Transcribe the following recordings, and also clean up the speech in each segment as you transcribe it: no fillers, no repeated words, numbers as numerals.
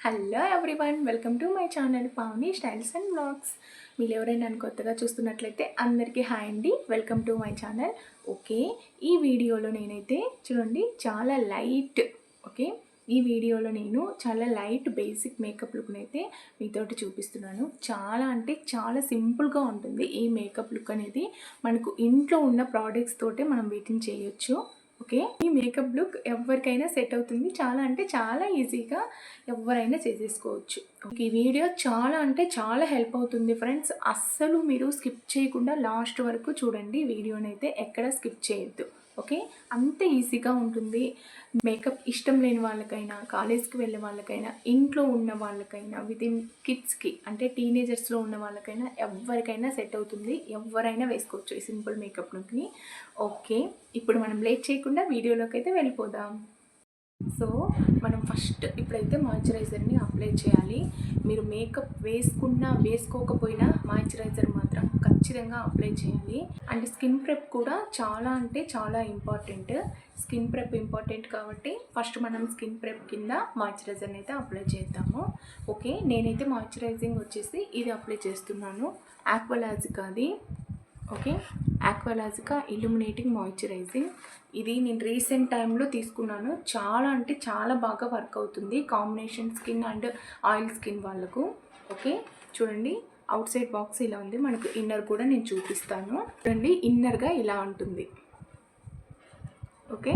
Hello everyone, welcome to my channel Pavani styles and blogs. మీరు ఎవరైనా నన్ను కొత్తగా చూస్తున్నట్లయితే అందరికీ హాయ్ అండి, welcome to my channel. Okay, ఈ వీడియోలో నేనైతే చూడండి ఈ వీడియోలో నేను చాలా లైట్ బేసిక్ మేకప్ లుక్ని అయితే మీతోటి చూపిస్తున్నాను. చాలా అంటే చాలా సింపుల్గా ఉంటుంది ఈ మేకప్ లుక్ అనేది. మనకు ఇంట్లో ఉన్న ప్రోడక్ట్స్ తోటే మనం వీటిని చేయొచ్చు. ఓకే, ఈ మేకప్ లుక్ ఎవరికైనా సెట్ అవుతుంది. చాలా అంటే చాలా ఈజీగా ఎవరైనా చేసేసుకోవచ్చు. ఈ వీడియో చాలా అంటే చాలా హెల్ప్ అవుతుంది ఫ్రెండ్స్. అస్సలు మీరు స్కిప్ చేయకుండా లాస్ట్ వరకు చూడండి. వీడియోని అయితే ఎక్కడ స్కిప్ చేయొద్దు. ఓకే, అంత ఈజీగా ఉంటుంది. మేకప్ ఇష్టం లేని వాళ్ళకైనా, కాలేజ్కి వెళ్ళే వాళ్ళకైనా, ఇంట్లో ఉన్న వాళ్ళకైనా, వితిన్ కిడ్స్కి అంటే టీనేజర్స్లో ఉన్న వాళ్ళకైనా ఎవరికైనా సెట్ అవుతుంది. ఎవరైనా వేసుకోవచ్చు ఈ సింపుల్ మేకప్ లుక్ని. ఓకే, ఇప్పుడు మనం లేట్ చేయకుండా వీడియోలోకి అయితే వెళ్ళిపోదాం. సో మనం ఫస్ట్ ఇప్పుడైతే మాయిశ్చరైజర్ని అప్లై చేయాలి. మీరు మేకప్ వేసుకున్నా వేసుకోకపోయినా మాయిశ్చరైజర్ మాత్రం ఖచ్చితంగా అప్లై చేయాలి. అండ్ స్కిన్ ప్రెప్ కూడా చాలా అంటే చాలా ఇంపార్టెంట్. స్కిన్ ప్రెప్ ఇంపార్టెంట్ కాబట్టి ఫస్ట్ మనం స్కిన్ ప్రెప్ కింద మాయిశ్చరైజర్ని అయితే అప్లై చేద్దాము. ఓకే, నేనైతే మాయిశ్చరైజింగ్ వచ్చేసి ఇది అప్లై చేస్తున్నాను. ఆక్వాలాజికాది. Okay, Aqualogica illuminating moisturising. ఇది నేను రీసెంట్ టైంలో తీసుకున్నాను. చాలా అంటే చాలా బాగా వర్క్ అవుతుంది combination skin and oil skin వాళ్ళకు. ఓకే, చూడండి అవుట్ సైడ్ బాక్స్ ఇలా ఉంది. మనకు ఇన్నర్ కూడా నేను చూపిస్తాను. చూడండి, ఇన్నర్గా ఇలా ఉంటుంది. ఓకే,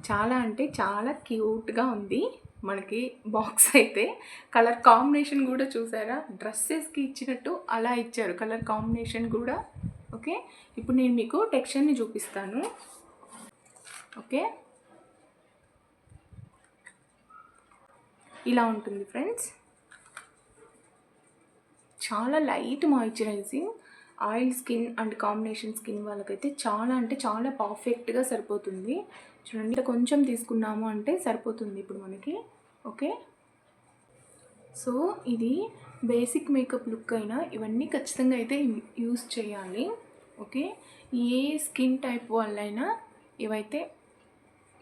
చాలా అంటే చాలా క్యూట్గా ఉంది. మనకి బాక్స్ అయితే కలర్ కాంబినేషన్ కూడా చూసారా, డ్రెస్సెస్కి ఇచ్చినట్టు అలా ఇచ్చారు కలర్ కాంబినేషన్ కూడా. ఓకే, ఇప్పుడు నేను మీకు టెక్స్చర్ని చూపిస్తాను. ఓకే, ఇలా ఉంటుంది ఫ్రెండ్స్. చాలా light moisturising. Oil skin and combination skin వాళ్ళకైతే చాలా అంటే చాలా పర్ఫెక్ట్గా సరిపోతుంది. చూడండి, కొంచెం తీసుకున్నాము అంటే సరిపోతుంది ఇప్పుడు మనకి. ఓకే, సో ఇది బేసిక్ మేకప్ లుక్ అయినా ఇవన్నీ ఖచ్చితంగా అయితే యూస్ చేయాలి. ఓకే, ఏ స్కిన్ టైప్ వాళ్ళైనా ఇవైతే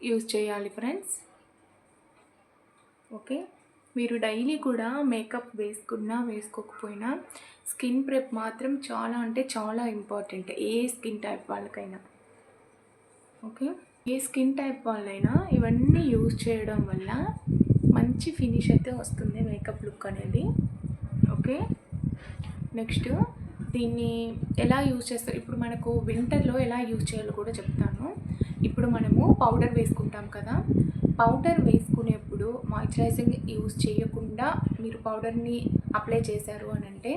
యూజ్ చేయాలి ఫ్రెండ్స్. ఓకే, మీరు డైలీ కూడా మేకప్ వేసుకున్నా వేసుకోకపోయినా స్కిన్ ప్రెప్ మాత్రం చాలా అంటే చాలా ఇంపార్టెంట్ ఏ స్కిన్ టైప్ వాళ్ళకైనా. ఓకే, ఏ స్కిన్ టైప్ వాళ్ళైనా ఇవన్నీ యూజ్ చేయడం వల్ల మంచి ఫినిష్ అయితే వస్తుంది మేకప్ లుక్ అనేది. ఓకే, నెక్స్ట్ దీన్ని ఎలా యూజ్ చేస్తారు, ఇప్పుడు మనకు వింటర్లో ఎలా యూజ్ చేయాలో కూడా చెప్తాను. ఇప్పుడు మనము పౌడర్ వేసుకుంటాం కదా, పౌడర్ వేసుకునేప్పుడు మాయిశ్చరైజింగ్ యూజ్ చేయకుండా మీరు పౌడర్ని అప్లై చేశారు అని అంటే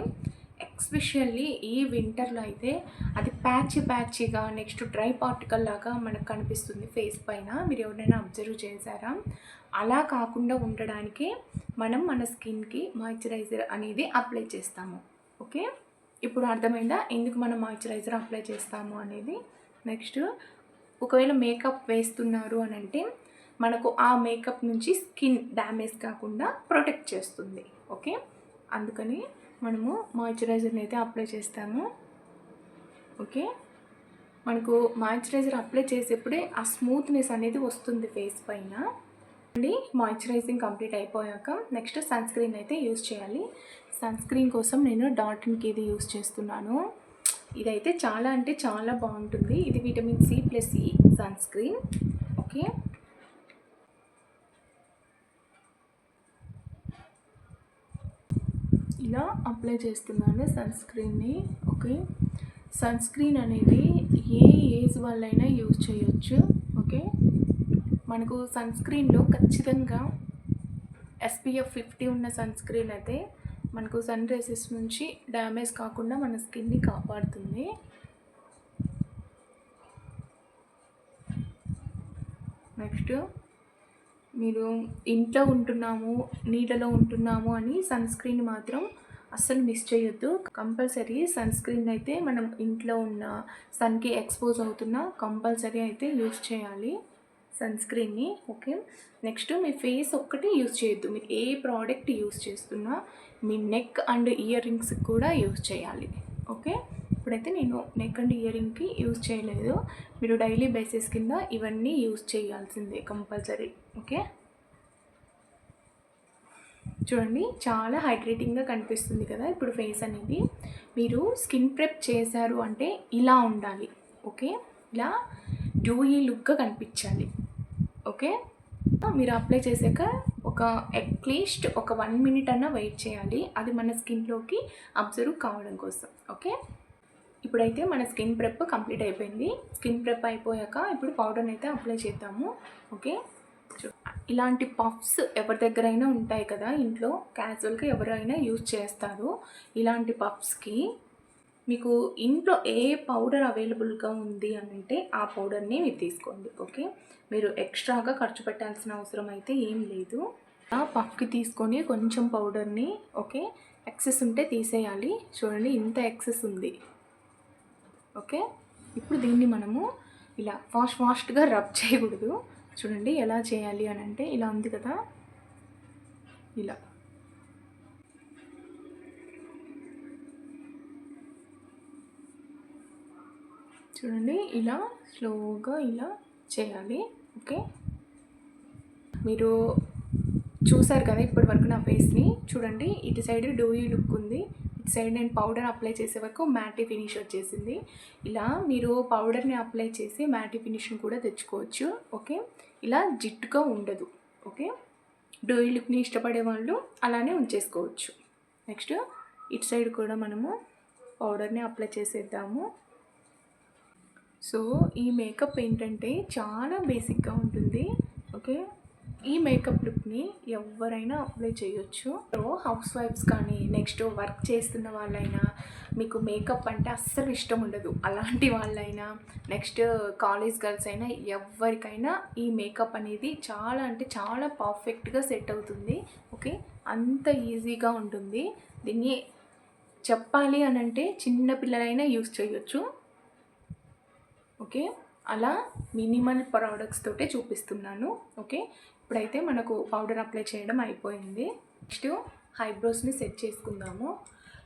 ఎస్పెషల్లీ ఈ వింటర్లో అయితే అది ప్యాచీగా నెక్స్ట్ డ్రై పార్టికల్ లాగా మనకు కనిపిస్తుంది ఫేస్ పైన. మీరు ఎవరైనా అబ్జర్వ్ చేశారా? అలా కాకుండా ఉండడానికి మనం మన స్కిన్కి మాయిశ్చరైజర్ అనేది అప్లై చేస్తాము. ఓకే, ఇప్పుడు అర్థమైందా ఎందుకు మనం మాయిశ్చరైజర్ అప్లై చేస్తాము అనేది. నెక్స్ట్, ఒకవేళ మేకప్ వేస్తున్నారు అని అంటే మనకు ఆ మేకప్ నుంచి స్కిన్ డ్యామేజ్ కాకుండా ప్రొటెక్ట్ చేస్తుంది. ఓకే, అందుకని మనము మాయిశ్చరైజర్ని అయితే అప్లై చేస్తాము. ఓకే, మనకు మాయిశ్చరైజర్ అప్లై చేసేప్పుడే ఆ స్మూత్నెస్ అనేది వస్తుంది ఫేస్ పైన. అండి, మాయిశ్చరైజింగ్ కంప్లీట్ అయిపోయాక నెక్స్ట్ సన్ స్క్రీన్ అయితే యూజ్ చేయాలి. సన్ స్క్రీన్ కోసం నేను డాట్కి ఇది యూజ్ చేస్తున్నాను. ఇదైతే చాలా అంటే చాలా బాగుంటుంది. ఇది vitamin C+E sunscreen. Okay, ఇలా అప్లై చేస్తున్నాను సన్ స్క్రీన్ని. ఓకే, సన్ స్క్రీన్ అనేది ఏ ఏజ్ వాళ్ళైనా యూజ్ చేయొచ్చు. ఓకే, మనకు సన్ స్క్రీన్లో ఖచ్చితంగా SPF 50 ఉన్న సన్ స్క్రీన్ అయితే మనకు సన్ రేసెస్ నుంచి డ్యామేజ్ కాకుండా మన స్కిన్ని కాపాడుతుంది. నెక్స్ట్, మీరు ఇంట్లో ఉంటున్నాము, నీడలో ఉంటున్నాము అని సన్ స్క్రీన్ మాత్రం అస్సలు మిస్ చేయొద్దు. కంపల్సరీ సన్ స్క్రీన్ అయితే మనం ఇంట్లో ఉన్న సన్కి ఎక్స్పోజ్ అవుతున్నా కంపల్సరీ అయితే యూజ్ చేయాలి సన్ స్క్రీన్ని. ఓకే, నెక్స్ట్ మీ ఫేస్ ఒక్కటి యూజ్ చేయొద్దు. మీరు ఏ ప్రోడక్ట్ యూజ్ చేస్తున్నా మీ నెక్ అండ్ ఇయర్ రింగ్స్ కూడా యూజ్ చేయాలి. ఓకే, ఇప్పుడైతే నేను నెక్ అండ్ ఇయర్ రింగ్కి యూజ్ చేయలేదు. మీరు డైలీ బేసిస్ కింద ఇవన్నీ యూజ్ చేయాల్సిందే కంపల్సరీ. ఓకే, చూడండి చాలా హైడ్రేటింగ్గా కనిపిస్తుంది కదా ఇప్పుడు ఫేస్ అనేది. మీరు స్కిన్ ప్రెప్ చేశారు అంటే ఇలా ఉండాలి. ఓకే, ఇలా డ్యూయీ లుక్గా కనిపించాలి. ఓకే, మీరు అప్లై చేశాక అట్లీస్ట్ ఒక 1 మినిట్ అన్నా వెయిట్ చేయాలి, అది మన స్కిన్లోకి అబ్జర్వ్ కావడం కోసం. ఓకే, ఇప్పుడైతే మన స్కిన్ ప్రెప్ కంప్లీట్ అయిపోయింది. స్కిన్ ప్రెప్ అయిపోయాక ఇప్పుడు పౌడర్ని అయితే అప్లై చేద్దాము. ఓకే, ఇలాంటి పఫ్స్ ఎవరి దగ్గరైనా ఉంటాయి కదా ఇంట్లో, క్యాజువల్గా ఎవరైనా యూజ్ చేస్తారు. ఇలాంటి పఫ్స్కి మీకు ఇంట్లో ఏ పౌడర్ అవైలబుల్గా ఉంది అని అంటే ఆ పౌడర్ని మీరు తీసుకోండి. ఓకే, మీరు ఎక్స్ట్రాగా ఖర్చు పెట్టాల్సిన అవసరం అయితే ఏం లేదు. ఆ పఫ్కి తీసుకొని కొంచెం పౌడర్ని, ఓకే, ఎక్సెస్ ఉంటే తీసేయాలి. చూడండి ఇంత ఎక్సెస్ ఉంది. ఓకే, ఇప్పుడు దీన్ని మనము ఇలా ఫాస్ట్గా రబ్ చేయకూడదు. చూడండి ఎలా చేయాలి అని అంటే ఇలా ఉంది కదా, ఇలా చూడండి, ఇలా స్లోగా ఇలా చేయాలి. ఓకే, మీరు చూసారు కదా ఇప్పటి వరకు నా ఫేస్ని. చూడండి ఇటు సైడ్ డూయీ లుక్ ఉంది, ఇటు సైడ్ నేను పౌడర్ అప్లై చేసే వరకు మ్యాటీ ఫినిష్ వచ్చేసింది. ఇలా మీరు పౌడర్ని అప్లై చేసి మ్యాటీ ఫినిష్ని కూడా తెచ్చుకోవచ్చు. ఓకే, ఇలా జిట్టుగా ఉండదు. ఓకే, డూయీ లుక్ని ఇష్టపడే వాళ్ళు అలానే ఉంచేసుకోవచ్చు. నెక్స్ట్ ఇటు సైడ్ కూడా మనము పౌడర్ని అప్లై చేసేద్దాము. సో ఈ మేకప్ ఏంటంటే చాలా బేసిక్గా ఉంటుంది. ఓకే, ఈ మేకప్ లుక్ని ఎవరైనా అప్లై చేయొచ్చు. సో హౌస్ వైఫ్స్ కానీ, నెక్స్ట్ వర్క్ చేస్తున్న వాళ్ళైనా, మీకు మేకప్ అంటే అస్సలు ఇష్టం ఉండదు అలాంటి వాళ్ళైనా, నెక్స్ట్ కాలేజ్ గర్ల్స్ అయినా, ఎవరికైనా ఈ మేకప్ అనేది చాలా అంటే చాలా పర్ఫెక్ట్గా సెట్ అవుతుంది. ఓకే, అంత ఈజీగా ఉంటుంది. దీన్ని చెప్పాలి అని అంటే చిన్న పిల్లలైనా యూస్ చేయొచ్చు. ఓకే, అలా మినిమల్ ప్రోడక్ట్స్ తోటే చూపిస్తున్నాను. ఓకే, ఇప్పుడైతే మనకు పౌడర్ అప్లై చేయడం అయిపోయింది. నెక్స్ట్ ఐబ్రోస్ని సెట్ చేసుకుందాము.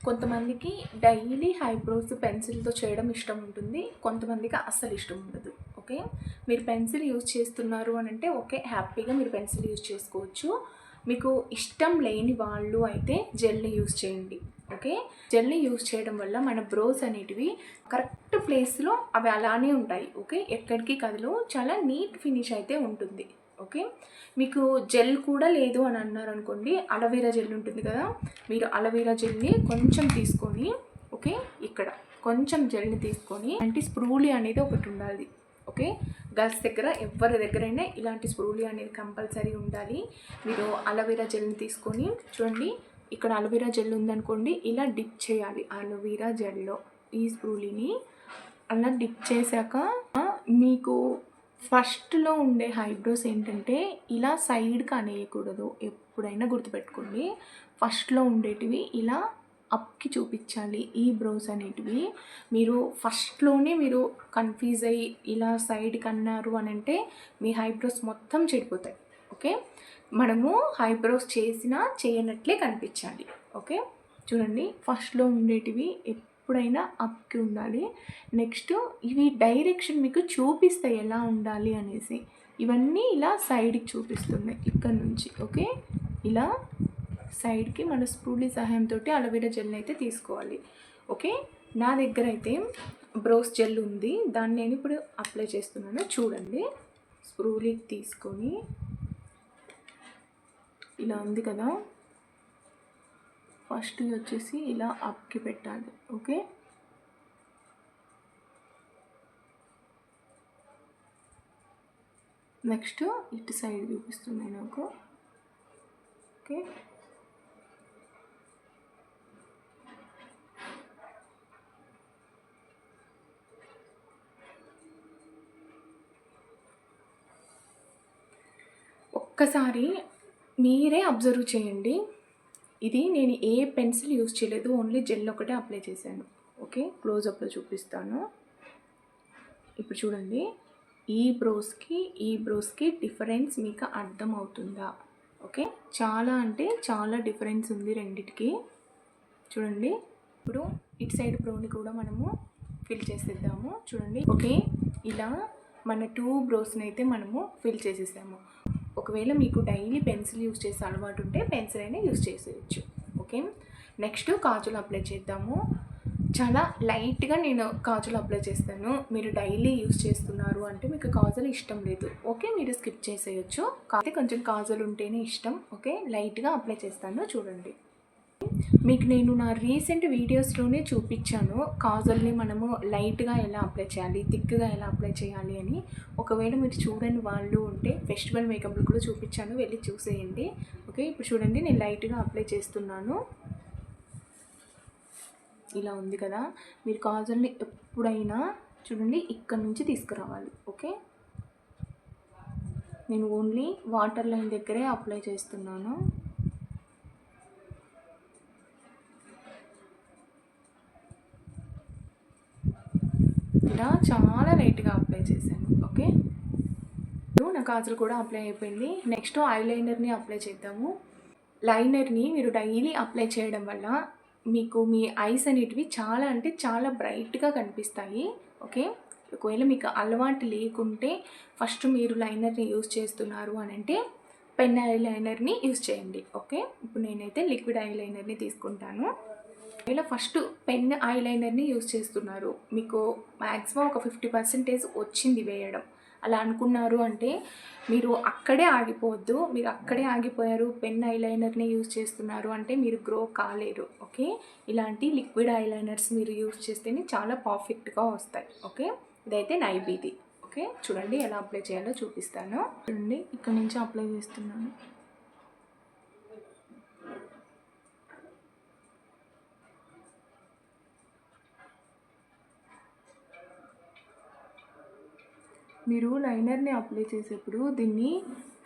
కొంతమందికి డైలీ ఐబ్రోస్ పెన్సిల్తో చేయడం ఇష్టం ఉంటుంది, కొంతమందికి అస్సలు ఇష్టం ఉండదు. ఓకే, మీరు పెన్సిల్ యూజ్ చేస్తున్నారు అని అంటే ఓకే, హ్యాపీగా మీరు పెన్సిల్ యూజ్ చేసుకోవచ్చు. మీకు ఇష్టం లేని వాళ్ళు అయితే జెల్ని యూజ్ చేయండి. ఓకే, జెల్ని యూజ్ చేయడం వల్ల మన బ్రోస్ అనేటివి కరెక్ట్ ప్లేస్లో అవి అలానే ఉంటాయి. ఓకే, ఎక్కడికి కదలు, చాలా నీట్ ఫినిష్ అయితే ఉంటుంది. ఓకే, మీకు జెల్ కూడా లేదు అని అన్నారు అనుకోండి, అలోవెరా జెల్ ఉంటుంది కదా, మీరు అలోవెరా జెల్ని కొంచెం తీసుకొని, ఓకే, ఇక్కడ కొంచెం జెల్ని తీసుకొని, అంటే స్ప్రూలీ అనేది ఒకటి ఉండాలి. ఓకే, గర్ల్స్ దగ్గర ఎవరి దగ్గరైనా ఇలాంటి స్ప్రూలీ అనేది కంపల్సరీ ఉండాలి. మీరు అలోవెరా జెల్ని తీసుకొని, చూడండి ఇక్కడ అలోవెరా జెల్ ఉందనుకోండి, ఇలా డిప్ చేయాలి అలోవెరా జెల్లో ఈ స్ప్రూలీని. అలా డిప్ చేశాక మీకు ఫస్ట్లో ఉండే ఐబ్రోస్ ఏంటంటే ఇలా సైడ్కి అనేయకూడదు. ఎప్పుడైనా గుర్తుపెట్టుకోండి, ఫస్ట్లో ఉండేటివి ఇలా అప్కి చూపించాలి. ఈ బ్రోస్ అనేటివి మీరు ఫస్ట్లోనే మీరు కన్ఫ్యూజ్ అయ్యి ఇలా సైడ్కి అన్నారు అని అంటే మీ ఐబ్రోస్ మొత్తం చెడిపోతాయి. ఓకే, మనము ఐబ్రోస్ చేసినా చేయనట్లే కనిపించాలి. ఓకే, చూడండి ఫస్ట్లో ఉండేటివి ఎప్పుడైనా అప్కి ఉండాలి. నెక్స్ట్ ఇవి డైరెక్షన్ మీకు చూపిస్తాయి ఎలా ఉండాలి అనేసి. ఇవన్నీ ఇలా సైడ్కి చూపిస్తున్నాయి ఇక్కడ నుంచి. ఓకే, ఇలా సైడ్కి మన స్ప్రూలీ సహాయంతో అలోవెరా జెల్ని అయితే తీసుకోవాలి. ఓకే, నా దగ్గర అయితే బ్రోస్ జెల్ ఉంది, దాన్ని నేను ఇప్పుడు అప్లై చేస్తున్నాను. చూడండి స్ప్రూలీ తీసుకొని ఇలా ఉంది కదా, ఫస్ట్ వచ్చేసి ఇలా అప్కి పెట్టాలి. ఓకే, నెక్స్ట్ ఇటు సైడ్ చూపిస్తున్నాయి నాకు. ఓకే, ఒక్కసారి మీరే అబ్జర్వ్ చేయండి. ఇది నేను ఏ పెన్సిల్ యూజ్ చేయలేదు, ఓన్లీ జెల్ ఒకటే అప్లై చేశాను. ఓకే, క్లోజప్లో చూపిస్తాను. ఇప్పుడు చూడండి ఈ బ్రోస్కి డిఫరెన్స్ మీకు అర్థం అవుతుందా? ఓకే, చాలా అంటే చాలా డిఫరెన్స్ ఉంది రెండిటికి. చూడండి ఇప్పుడు ఇటు సైడ్ బ్రోని కూడా మనము ఫిల్ చేసేద్దాము. చూడండి ఓకే, ఇలా మన 2 బ్రోస్ని అయితే మనము ఫిల్ చేసేసాము. ఒకవేళ మీకు డైలీ పెన్సిల్ యూస్ చేసే అలవాటు ఉంటే పెన్సిల్ అయినా యూస్ చేసేయచ్చు. ఓకే, నెక్స్ట్ కాజల్ అప్లై చేద్దాము. చాలా లైట్గా నేను కాజల్ అప్లై చేస్తాను. మీరు డైలీ యూస్ చేస్తున్నారు అంటే మీకు కాజల్ ఇష్టం లేదు, ఓకే, మీరు స్కిప్ చేసేయచ్చు. కాకపోతే కొంచెం కాజల్ ఉంటేనే ఇష్టం. ఓకే, లైట్గా అప్లై చేస్తాను చూడండి. మీకు నేను నా రీసెంట్ వీడియోస్లోనే చూపించాను కాజల్ని మనము లైట్గా ఎలా అప్లై చేయాలి, థిక్గా ఎలా అప్లై చేయాలి అని. ఒకవేళ మీరు చూడని వాళ్ళు ఉంటే ఫెస్టివల్ మేకప్లు కూడా చూపించాను, వెళ్ళి చూసేయండి. ఓకే, ఇప్పుడు చూడండి నేను లైట్గా అప్లై చేస్తున్నాను. ఇలా ఉంది కదా. మీరు కాజల్ని ఎప్పుడైనా చూడండి ఇక్కడ నుంచి తీసుకురావాలి. ఓకే, నేను ఓన్లీ వాటర్ లైన్ దగ్గరే అప్లై చేస్తున్నాను. ఇలా చాలా లైట్గా అప్లై చేశాను. ఓకే, నా కాజల్ కూడా అప్లై అయిపోయింది. నెక్స్ట్ ఐలైనర్ని అప్లై చేద్దాము. లైనర్ని మీరు డైలీ అప్లై చేయడం వల్ల మీకు మీ ఐస్ అనేటివి చాలా అంటే చాలా బ్రైట్గా కనిపిస్తాయి. ఓకే, ఒకవేళ మీకు అలవాటు లేకుంటే ఫస్ట్ మీరు లైనర్ని యూజ్ చేస్తున్నారు అని అంటే పెన్ ఐలైనర్ని యూజ్ చేయండి. ఓకే, ఇప్పుడు నేనైతే లిక్విడ్ ఐలైనర్ని తీసుకుంటాను. ఒకవేళ ఫస్ట్ పెన్ ఐలైనర్ని యూజ్ చేస్తున్నారు, మీకు మ్యాక్సిమం ఒక 50% వచ్చింది వేయడం అలా అనుకున్నారు అంటే మీరు అక్కడే ఆగిపోవద్దు. మీరు అక్కడే ఆగిపోయారు, పెన్ ఐలైనర్ని యూజ్ చేస్తున్నారు అంటే మీరు గ్రో కాలేరు. ఓకే, ఇలాంటి లిక్విడ్ ఐలైనర్స్ మీరు యూజ్ చేస్తేనే చాలా పర్ఫెక్ట్గా వస్తాయి. ఓకే, ఇదైతే నైబీది. ఓకే, చూడండి ఎలా అప్లై చేయాలో చూపిస్తాను. చూడండి ఇక్కడ నుంచి అప్లై చేస్తున్నాను. మీరు లైనర్ని అప్లై చేసేప్పుడు దీన్ని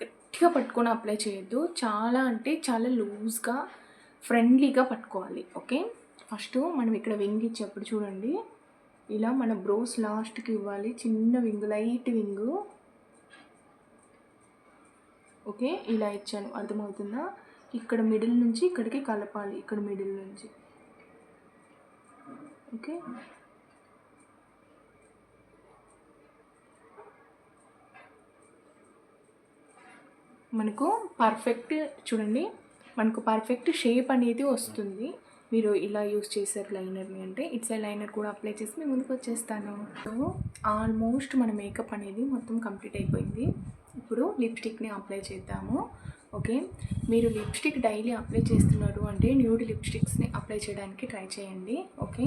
గట్టిగా పట్టుకొని అప్లై చేయొద్దు. చాలా అంటే చాలా లూజ్గా ఫ్రెండ్లీగా పట్టుకోవాలి. ఓకే, ఫస్ట్ మనం ఇక్కడ వింగ్ ఇచ్చేప్పుడు చూడండి ఇలా మన బ్రోస్ లాస్ట్కి ఇవ్వాలి, చిన్న వింగ్, లైట్ వింగు. ఓకే, ఇలా ఇచ్చాను, అర్థమవుతుందా? ఇక్కడ మిడిల్ నుంచి ఇక్కడికి కలపాలి, ఇక్కడ మిడిల్ నుంచి. ఓకే, మనకు పర్ఫెక్ట్ చూడండి, మనకు పర్ఫెక్ట్ షేప్ అనేది వస్తుంది మీరు ఇలా యూస్ చేశారు లైనర్ని అంటే. ఇట్స్ లైనర్ కూడా అప్లై చేసి మేము ముందుకు వచ్చేస్తాను. సో ఆల్మోస్ట్ మన మేకప్ అనేది మొత్తం కంప్లీట్ అయిపోయింది. ఇప్పుడు లిప్స్టిక్ని అప్లై చేద్దాము. ఓకే, మీరు లిప్స్టిక్ డైలీ అప్లై చేస్తున్నారు అంటే న్యూడ్ లిప్స్టిక్స్ని అప్లై చేయడానికి ట్రై చేయండి. ఓకే,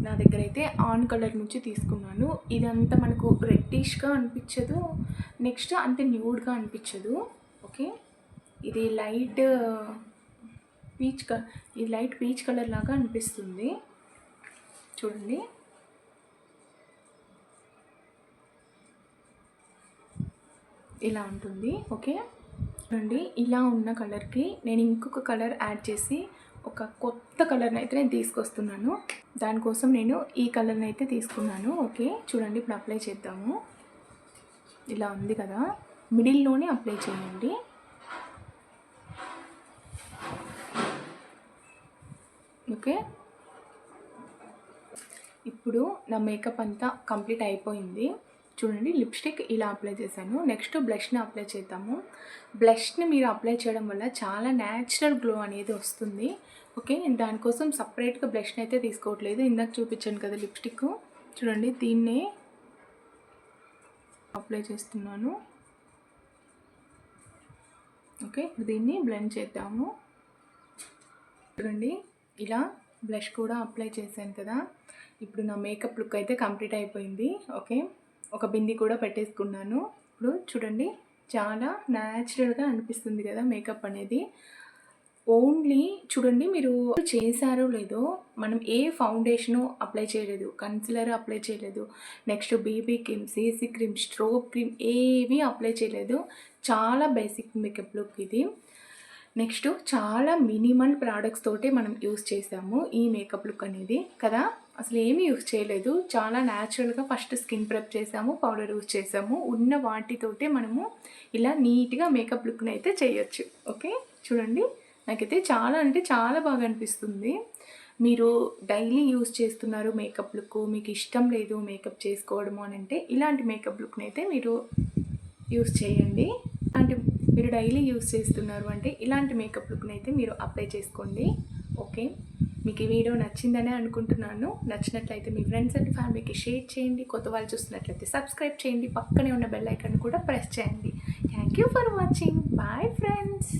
నా దగ్గర అయితే ఆన్ కలర్ నుంచి తీసుకున్నాను. ఇదంతా మనకు రెడ్డిష్గా అనిపించదు, నెక్స్ట్ అంతే న్యూడ్గా అనిపించదు. ఓకే, ఇది లైట్ పీచ్ కలర్ లాగా అనిపిస్తుంది చూడండి. ఇలా ఉంటుంది. ఓకే, చూడండి ఇలా ఉన్న కలర్కి నేను ఇంకొక కలర్ యాడ్ చేసి ఒక కొత్త కలర్ని అయితే నేను తీసుకొస్తున్నాను. దానికోసం నేను ఈ కలర్ని అయితే తీసుకున్నాను. ఓకే, చూడండి ఇప్పుడు అప్లై చేద్దాము. ఇలా ఉంది కదా, మిడిల్లోనే అప్లై చేయండి. ఓకే, ఇప్పుడు నా మేకప్ అంతా కంప్లీట్ అయిపోయింది. చూడండి లిప్స్టిక్ ఇలా అప్లై చేశాను. నెక్స్ట్ బ్లష్ని అప్లై చేద్దాము. బ్లష్ని మీరు అప్లై చేయడం వల్ల చాలా న్యాచురల్ గ్లో అనేది వస్తుంది. ఓకే, నేను దానికోసం సపరేట్గా బ్లష్ని అయితే తీసుకోవట్లేదు. ఇందాక చూపించాను కదా లిప్స్టిక్, చూడండి దీన్నే అప్లై చేస్తున్నాను. ఓకే, దీన్ని బ్లెండ్ చేద్దాము. చూడండి ఇలా బ్లష్ కూడా అప్లై చేశాను కదా. ఇప్పుడు నా మేకప్ లుక్ అయితే కంప్లీట్ అయిపోయింది. ఓకే, ఒక బింది కూడా పెట్టేసుకున్నాను. ఇప్పుడు చూడండి చాలా న్యాచురల్గా అనిపిస్తుంది కదా మేకప్ అనేది. ఓన్లీ చూడండి మీరు చేశారో లేదో, మనం ఏ ఫౌండేషను అప్లై చేయలేదు, కన్సిలర్ అప్లై చేయలేదు, next BB cream, CC cream, strobe cream ఏవి అప్లై చేయలేదు. చాలా బేసిక్ మేకప్ లుక్ ఇది. నెక్స్ట్ చాలా మినిమల్ ప్రోడక్ట్స్ తోటి మనం యూస్ చేసాము ఈ మేకప్ లుక్ అనేది కదా. అసలు ఏమీ యూస్ చేయలేదు, చాలా న్యాచురల్గా ఫస్ట్ స్కిన్ ప్రెప్ చేసాము, పౌడర్ యూస్ చేసాము, ఉన్న వాటితోటే మనము ఇలా నీట్గా మేకప్ లుక్ని అయితే చేయొచ్చు. ఓకే, చూడండి నాకైతే చాలా అంటే చాలా బాగా అనిపిస్తుంది. మీరు డైలీ యూస్ చేస్తున్నారు మేకప్ లుక్, మీకు ఇష్టం లేదు మేకప్ చేసుకోవడము అని అంటే ఇలాంటి మేకప్ లుక్ని అయితే మీరు యూస్ చేయండి. ఇలాంటి మీరు డైలీ యూస్ చేస్తున్నారు అంటే ఇలాంటి మేకప్ లుక్ని అయితే మీరు అప్లై చేసుకోండి. ఓకే, మీకు ఈ వీడియో నచ్చిందనే అనుకుంటున్నాను. నచ్చినట్లయితే మీ ఫ్రెండ్స్ అండ్ ఫ్యామిలీకి షేర్ చేయండి. కొత్త వాళ్ళు చూస్తున్నట్లయితే సబ్స్క్రైబ్ చేయండి. పక్కనే ఉన్న బెల్ ఐకాన్ కూడా ప్రెస్ చేయండి. Thank you for watching. Bye friends.